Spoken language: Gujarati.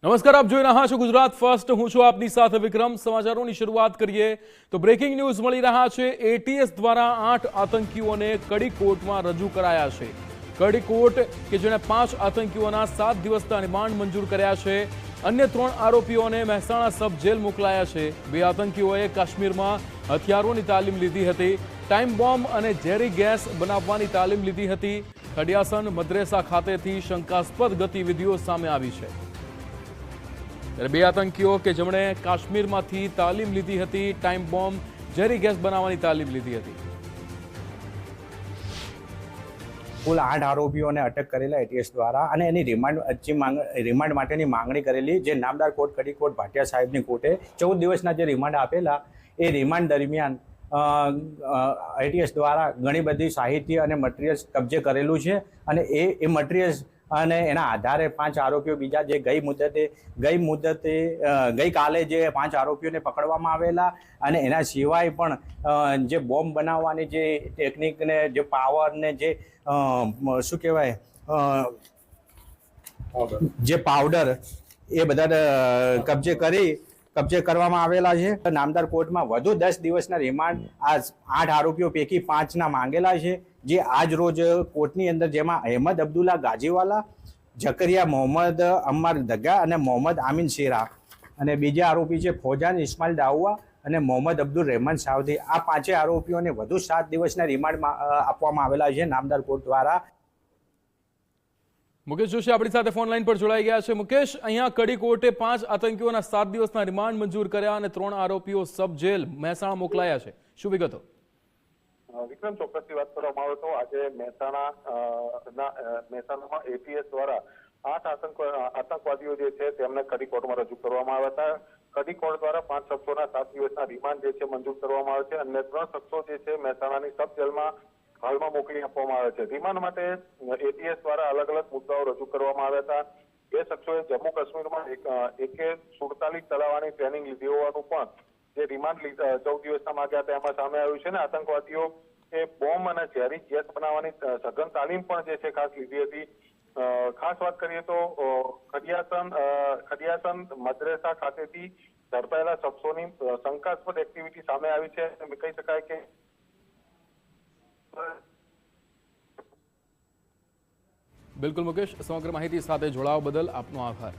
નમસ્કાર, આપ જોઈ રહ્યા છો ગુજરાત ફર્સ્ટ। હું છું આપની સાથે વિક્રમ। સમાચારોની શરૂઆત કરીએ તો બ્રેકિંગ ન્યૂઝ મળી રહ્યા છે। એટીએસ દ્વારા 8 આતંકીઓને કડી કોર્ટમાં રજૂ કરાયા છે। કડી કોર્ટ કે જેણે 5 આતંકીઓના 7 દિવસના રિમાન્ડ મંજૂર કર્યા છે। અન્ય 3 આરોપીઓને મહેસાણા સબ જેલ મોકલાયા છે। 2 આતંકીઓએ કાશ્મીરમાં હથિયારોની તાલીમ લીધી હતી। ટાઈમ બોમ્બ અને ઝેરી ગેસ બનાવવાની તાલીમ લીધી હતી। ખડિયાસન મદ્રેસા ખાતેથી શંકાસ્પદ ગતિવિધિઓ સામે આવી છે। 2 આતંકીઓ કે જેમણે કાશ્મીરમાંથી તાલીમ લીધી હતી, ટાઈમ બોમ્બ ઝેરી ગેસ બનાવવાની તાલીમ લીધી હતી। કુલ 8 આરોપીઓને અટક કરેલા એટીએસ દ્વારા અને એની રિમાન્ડ માટેની માંગણી કરેલી, જે નામદાર કોર્ટ કડી કોર્ટ ભાટિયા સાહેબની કોર્ટે 14 દિવસના જે રિમાન્ડ આપેલા, એ રિમાન્ડ દરમિયાન એટીએસ દ્વારા ઘણી બધી સાહિત્ય અને મટીરિયલ્સ કબજે કરેલું છે અને એ મટીરિયલ્સ અને એના આધારે 5 આરોપીઓ બીજા જે ગઈકાલે જે 5 આરોપીઓને પકડવામાં આવેલા અને એના સિવાય પણ જે બોમ્બ બનાવવાની જે ટેકનિકને, જે પાવરને, જે શું કહેવાય, જે પાવડર, એ બધા કબજે કરવામાં આવેલા છે। નામદાર કોર્ટમાં વધુ 10 દિવસના રિમાન્ડ આ 8 આરોપીઓ પૈકી 5ના માંગેલા છે, જે આજ રોજ કોર્ટની અંદર, જેમાં અહેમદ અબ્દુલ્લા ગાજીવાલા, જકરિયા મોહમ્મદ અમ્માર દગા અને મોહમ્મદ આમીન શેરા, અને બીજા આરોપી છે ફોજાન ઇસ્માઇલ દાઉઆ અને મોહમ્મદ અબ્દુલ રહેમાન સાવધી। આ 5 આરોપીઓને વધુ 7 દિવસના રિમાન્ડ આપવામાં આવેલા છે નામદાર કોર્ટ દ્વારા। મુકેશ જોશી આપણી સાથે ફોન લાઈન પર જોડાઈ ગયા છે। મુકેશ, અહીંયા કડી કોર્ટે 5 આતંકીઓના 7 દિવસના રિમાન્ડ મંજૂર કર્યા અને 3 આરોપીઓ સબ જેલ મહેસાણા મોકલાયા છે। શું વિગતો? વિક્રમ, ચોક્કસથી વાત કરવામાં આવે તો આજે મહેસાણામાં એટીએસ દ્વારા 8 આતંકવાદીઓ જે છે તેમને કડી કોર્ટમાં રજૂ કરવામાં આવ્યા હતા। કડી કોર્ટ દ્વારા 5 શખ્સોના 7 દિવસના રિમાન્ડ જે છે મંજૂર કરવામાં આવે છે અને 3 શખ્સો જે છે મહેસાણાની સબ જેલમાં હાલમાં મોકલી આપવામાં આવે છે। રિમાન્ડ માટે એટીએસ દ્વારા અલગ અલગ મુદ્દાઓ રજૂ કરવામાં આવ્યા હતા। એ શખ્સોએ જમ્મુ કાશ્મીરમાં AK-47 ચલાવવાની ટ્રેનિંગ લીધી હોવાનું પણ જે રિમાન્ડ 14 દિવસના માંગ્યા હતા એમાં સામે આવ્યું છે ને આતંકવાદીઓ એ બોમ્બ અને ઝેરી ગેસ બનાવવાની સઘન તાલીમ પણ જે છે ખાસ લીધી હતી। ખાસ વાત કરીએ તો ખડિયાસન મદ્રેસા ખાતેથી ઝડપાયેલા શખ્સોની શંકાસ્પદ એક્ટિવિટી સામે આવી છે। કહી શકાય કે બિલકુલ મુકેશ, સમગ્ર માહિતી સાથે જોડાવા બદલ આપનો આભાર।